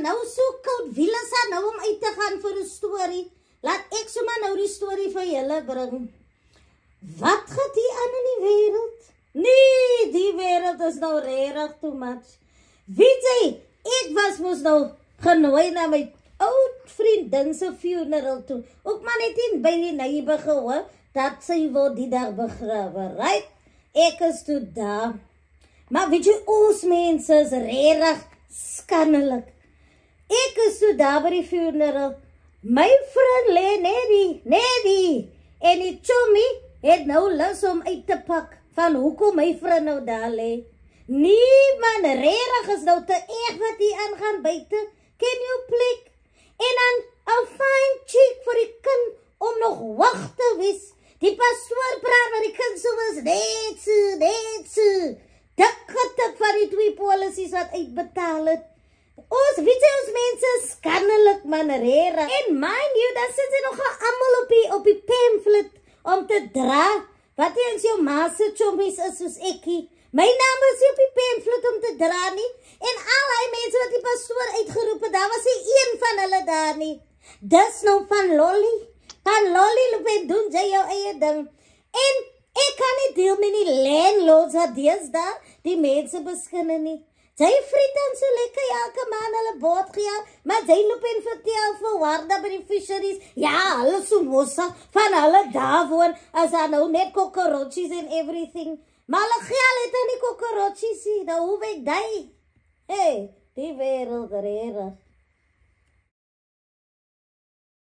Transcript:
nou so koud, wie is daar nou om uit te gaan vir 'n storie? Laat ek sommer nou die storie vir julle bring. Wat gaan die aan in die wêreld? Nee, die wêreld is nou regtig too much. Weet jy, ek was mos nou genooi na my oud vriendin se funeral toe. Ook maar net in by die neighbor gehoor dat sy word die dag begrawe, right? Ek is toe daar. Maar weet jy, ons mense is regtig skandelik. Ek is toe daar by die funeral. My vriend lê net en die chommy het nou lus om uit te pak van hoekom my vriend nou daar lê. Nee man, regtig is nou te erg wat hier aangaan buite. Ken jou plek? En dan 'n fine chick vir die kind om nog wag te wees. Die pastoor praat met die kind soos net so. Dik van die 2 policies wat uitbetaal het. Ons mense skandelik man, regtig. En mind you, dan sit jy nog almal op die pamphlet om te dra. Wat eens jou ma se chommies is soos ekkie. My naam is op die pamphlet om te dra nie. En al die mense wat die pastoor uitgeroep het, daar was nie een van hulle daar nie. Dis nou van Lolly. Van Lolly loop en doen jy jou eie ding. En ek kan nie deel met die landlords wat deesdae die mense beskinne nie. Jy friet dan so lekker elke maand hulle boot gee, maar jy loop en vertel vir Warda by die fisheries. Ja, hulle so mossa van hulle daar woon, as daar nou net cockroaches en everything. Maar hulle geld het aan die cockroaches, dan hoe ek die. Hey, die wêreld regtig.